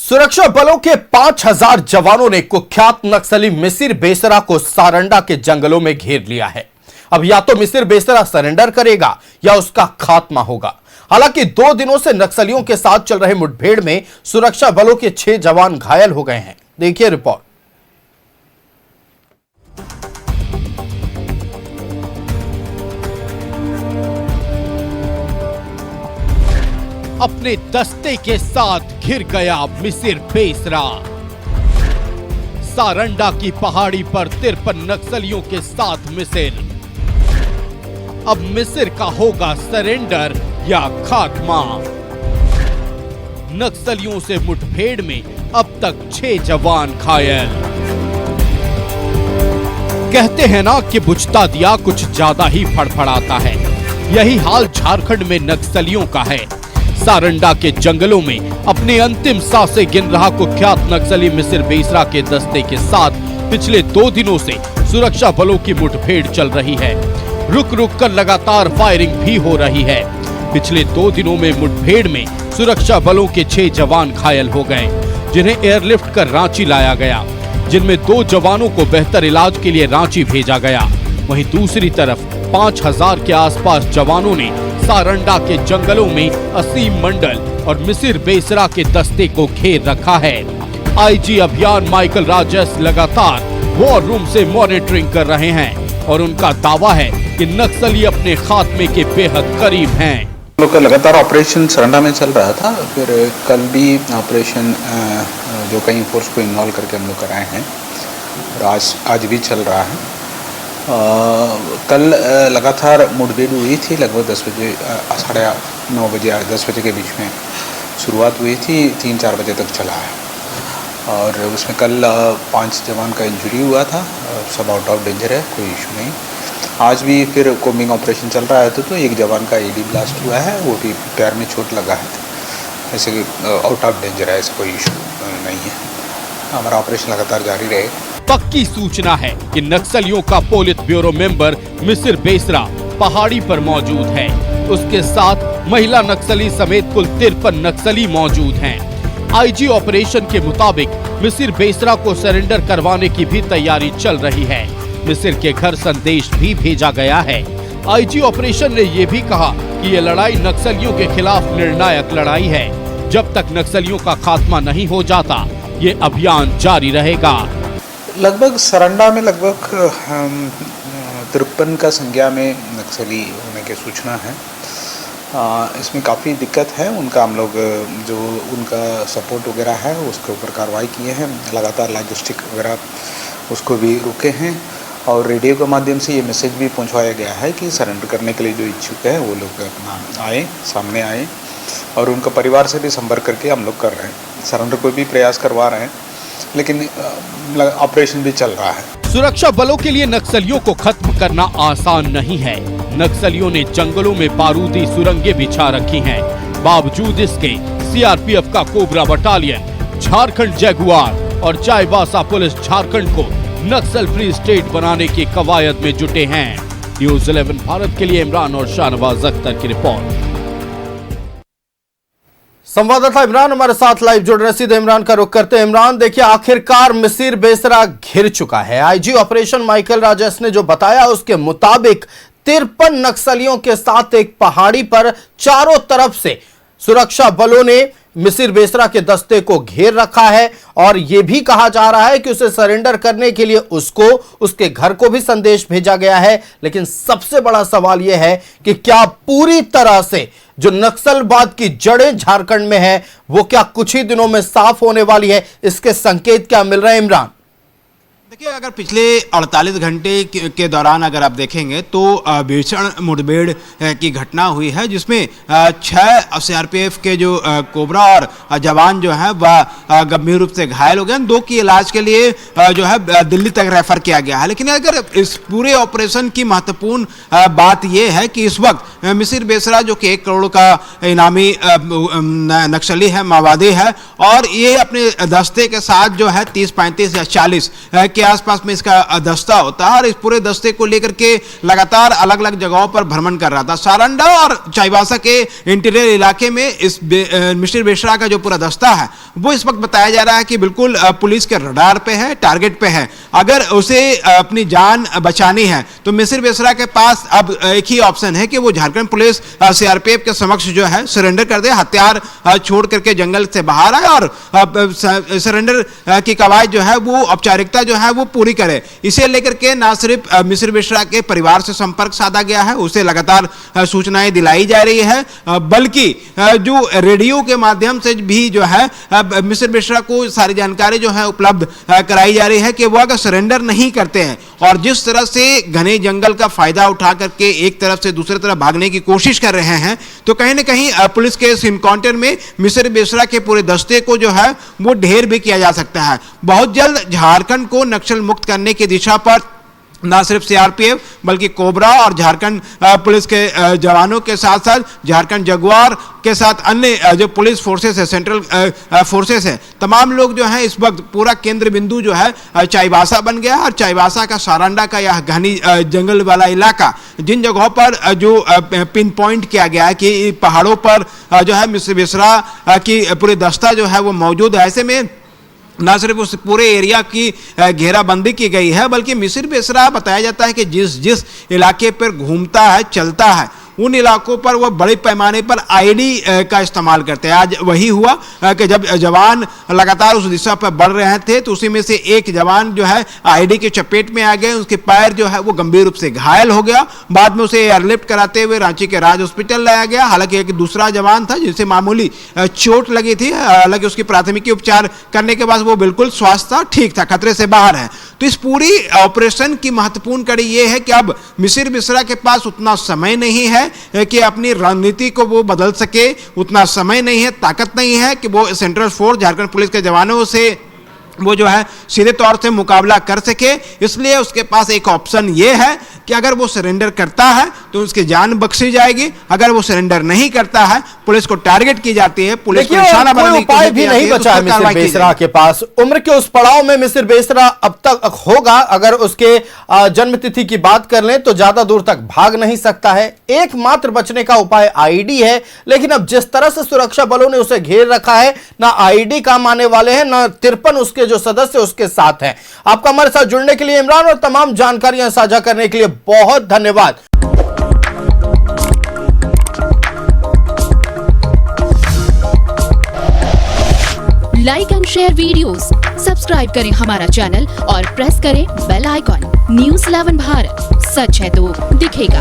सुरक्षा बलों के 5000 जवानों ने कुख्यात नक्सली मिसिर बेसरा को सारंडा के जंगलों में घेर लिया है। अब या तो मिसिर बेसरा सरेंडर करेगा या उसका खात्मा होगा। हालांकि 2 दिनों से नक्सलियों के साथ चल रहे मुठभेड़ में सुरक्षा बलों के 6 जवान घायल हो गए हैं। देखिए रिपोर्ट। अपने दस्ते के साथ घिर गया मिसिर बेसरा। सारंडा की पहाड़ी पर 53 नक्सलियों के साथ मिसिर। अब मिसिर का होगा सरेंडर या खात्मा। नक्सलियों से मुठभेड़ में अब तक 6 जवान घायल। कहते हैं ना कि बुझता दिया कुछ ज्यादा ही फड़फड़ाता है। यही हाल झारखंड में नक्सलियों का है। सारंडा के जंगलों में अपने अंतिम सांसें गिन रहा कुख्यात नक्सली मिसिर बेसरा के दस्ते के साथ पिछले 2 दिनों से सुरक्षा बलों की मुठभेड़ चल रही है। रुक रुक कर लगातार फायरिंग भी हो रही है। पिछले 2 दिनों में मुठभेड़ में सुरक्षा बलों के 6 जवान घायल हो गए, जिन्हें एयरलिफ्ट कर रांची लाया गया, जिनमें 2 जवानों को बेहतर इलाज के लिए रांची भेजा गया। वहीं दूसरी तरफ 5000 के आसपास जवानों ने सारंडा के जंगलों में असीम मंडल और मिसिर बेसरा के दस्ते को घेर रखा है। आईजी अभियान माइकल राजेश लगातार वॉर रूम से मॉनिटरिंग कर रहे हैं और उनका दावा है कि नक्सली अपने खात्मे के बेहद करीब हैं। हम लोग का लगातार ऑपरेशन सारंडा में चल रहा था। फिर कल भी ऑपरेशन जो कई फोर्स को इन्वॉल्व करके हम लोग कराए हैं और आज भी चल रहा है। कल लगातार मुठभेड़ हुई थी। लगभग 10 बजे 9:30 बजे 10 बजे के बीच में शुरुआत हुई थी, 3-4 बजे तक चला है। और उसमें कल 5 जवान का इंजरी हुआ था। सब आउट ऑफ डेंजर है, कोई इशू नहीं। आज भी फिर कोम्बिंग ऑपरेशन चल रहा है तो एक जवान का एडी ब्लास्ट हुआ है, वो भी पैर में चोट लगा है। ऐसे कि आउट ऑफ डेंजर है, ऐसा कोई इशू नहीं है। हमारा ऑपरेशन लगातार जारी रहे। पक्की सूचना है कि नक्सलियों का polit bureau member Misir Besra पहाड़ी पर मौजूद है। उसके साथ महिला नक्सली समेत कुल 53 नक्सली मौजूद हैं। आईजी ऑपरेशन के मुताबिक मिसिर बेसरा को सरेंडर करवाने की भी तैयारी चल रही है। मिसिर के घर संदेश भी भेजा गया है। आईजी ऑपरेशन ने यह भी कहा कि ये लड़ाई नक्सलियों के खिलाफ निर्णायक लड़ाई है। जब तक नक्सलियों का खात्मा नहीं हो जाता, ये अभियान जारी रहेगा। लगभग सारंडा में लगभग 53 का संख्या में नक्सली होने की सूचना है। इसमें काफ़ी दिक्कत है। उनका हम लोग जो उनका सपोर्ट वगैरह है उसके ऊपर कार्रवाई किए हैं। लगातार लॉजिस्टिक वगैरह उसको भी रुके हैं और रेडियो के माध्यम से ये मैसेज भी पहुंचवाया गया है कि सरेंडर करने के लिए जो इच्छुक है वो लोग अपना सामने आए और उनका परिवार से भी संपर्क करके हम लोग कर रहे हैं। सरेंडर को भी प्रयास करवा रहे हैं, लेकिन ऑपरेशन भी चल रहा है। सुरक्षा बलों के लिए नक्सलियों को खत्म करना आसान नहीं है। नक्सलियों ने जंगलों में बारूदी सुरंगें बिछा रखी हैं। बावजूद इसके सीआरपीएफ का कोबरा बटालियन, झारखंड जगुआर और चाईबासा पुलिस झारखंड को नक्सल फ्री स्टेट बनाने की कवायद में जुटे हैं। न्यूज़ 11 भारत के लिए इमरान और शाहनवाज अख्तर की रिपोर्ट। संवाददाता इमरान हमारे साथ लाइव जुड़ रहे। सीधे इमरान का रुख करते हैं। इमरान, देखिए आखिरकार मिसिर बेसरा घिर चुका है। आईजी ऑपरेशन माइकल राजेश ने जो बताया उसके मुताबिक 53 नक्सलियों के साथ एक पहाड़ी पर चारों तरफ से सुरक्षा बलों ने मिसिर बेसरा के दस्ते को घेर रखा है और यह भी कहा जा रहा है कि उसे सरेंडर करने के लिए उसको उसके घर को भी संदेश भेजा गया है। लेकिन सबसे बड़ा सवाल यह है कि क्या पूरी तरह से जो नक्सलवाद की जड़ें झारखंड में है वो क्या कुछ ही दिनों में साफ होने वाली है? इसके संकेत क्या मिल रहे हैं इमरान? देखिए, अगर पिछले 48 घंटे के दौरान अगर आप देखेंगे तो भीषण मुठभेड़ की घटना हुई है, जिसमें 6 सीआरपीएफ के जो कोबरा और जवान जो है वह गंभीर रूप से घायल हो गए। 2 की इलाज के लिए जो है दिल्ली तक रेफर किया गया है। लेकिन अगर इस पूरे ऑपरेशन की महत्वपूर्ण बात यह है कि इस वक्त मिसिर बेसरा जो कि 1 करोड़ का इनामी नक्सली है, माओवादी है, और ये अपने दस्ते के साथ जो है 30, 35 या 40 के आसपास में इसका दस्ता होता है और इस पूरे दस्ते को लेकर के लगातार अलग अलग जगहों पर भ्रमण कर रहा था। सारंडा और चाईबासा के इंटीरियर इलाके में इस मिस्टर बेसरा का जो पूरा दस्ता है वो इस वक्त बताया जा रहा है कि बिल्कुल पुलिस के रडार पे है, टारगेट पे है। अगर उसे अपनी जान बचानी है तो मिस्टर बेसरा के पास अब एक ही ऑप्शन है कि वो झारखंड पुलिस सीआरपीएफ के समक्ष जो है सरेंडर कर दे, हथियार छोड़ करके जंगल से बाहर आए और सरेंडर की कवायद जो है वो औपचारिकता जो है वो पूरी करे। इसे लेकर के ना सिर्फ मिस्टर बेसरा के परिवार से संपर्क साधा गया है, उसे लगातार सूचनाएं दिलाई जा रही है, बल्कि जो रेडियो के माध्यम से भी जो है मिस्टर बेसरा को सारी जानकारी जो है उपलब्ध कराई जा रही है कि वो अगर सरेंडर नहीं करते हैं और जिस तरह से घने जंगल का फायदा उठा करके एक तरफ से दूसरी तरफ भागने की कोशिश कर रहे हैं, तो कहीं ना कहीं पुलिस के इस इनकाउंटर में मिस्टर बेसरा के पूरे दस्ते को जो है वो ढेर भी किया जा सकता है। बहुत जल्द झारखंड को नक्सल मुक्त करने की दिशा पर ना सिर्फ सीआरपीएफ बल्कि कोबरा और झारखंड पुलिस के जवानों के साथ साथ झारखंड जगुआर के साथ अन्य जो पुलिस फोर्सेस है, सेंट्रल फोर्सेस है, तमाम लोग जो हैं इस वक्त पूरा केंद्र बिंदु जो है चाईबासा बन गया। और चाईबासा का सारंडा का यह घनी जंगल वाला इलाका, जिन जगहों पर जो पिन पॉइंट किया गया है कि पहाड़ों पर जो है मिस्टर बेसरा की पूरी दस्ता जो है वो मौजूद है, ऐसे में ना सिर्फ उस पूरे एरिया की घेराबंदी की गई है बल्कि मिस्टर बेसरा बताया जाता है कि जिस इलाके पर घूमता है, चलता है, उन इलाकों पर वह बड़े पैमाने पर आईडी का इस्तेमाल करते हैं। आज वही हुआ कि जब जवान लगातार उस दिशा पर बढ़ रहे थे तो उसी में से एक जवान जो है आईडी के चपेट में आ गए, उसके पैर जो है वो गंभीर रूप से घायल हो गया। बाद में उसे एयरलिफ्ट कराते हुए रांची के राज हॉस्पिटल लाया गया। हालांकि एक दूसरा जवान था जिसे मामूली चोट लगी थी, हालांकि उसकी प्राथमिकी उपचार करने के बाद वो बिल्कुल स्वस्थ था, ठीक था, खतरे से बाहर है। तो इस पूरी ऑपरेशन की महत्वपूर्ण कड़ी ये है कि अब मिस्टर बेसरा के पास उतना समय नहीं है कि अपनी रणनीति को वो बदल सके, उतना समय नहीं है, ताकत नहीं है कि वो सेंट्रल फोर्स झारखंड पुलिस के जवानों से वो जो है सीधे तौर से मुकाबला कर सके। इसलिए उसके पास एक ऑप्शन ये है कि अगर वो सरेंडर करता है तो उसकी जान बख्शी जाएगी, अगर वो सरेंडर नहीं करता है पुलिस को टारगेट की जाती है, पुलिस को निशाना बनाने की उपाय भी नहीं बचा है मिस्टर बेसरा के पास। उम्र के उस पड़ाव में मिस्टर बेसरा अब तक होगा, अगर उसके जन्मतिथि की बात कर लें तो ज्यादा दूर तक भाग नहीं सकता है। एकमात्र बचने का उपाय आईडी है, लेकिन अब जिस तरह से सुरक्षा बलों ने उसे घेर रखा है, ना आईडी काम आने वाले हैं, ना 53 उसके जो सदस्य उसके साथ हैं। आपका हमारे साथ जुड़ने के लिए इमरान और तमाम जानकारियां साझा करने के लिए बहुत धन्यवाद। Like and share videos, subscribe करें हमारा चैनल और प्रेस करें बेल आइकॉन। न्यूज़ 11 भारत, सच है तो दिखेगा।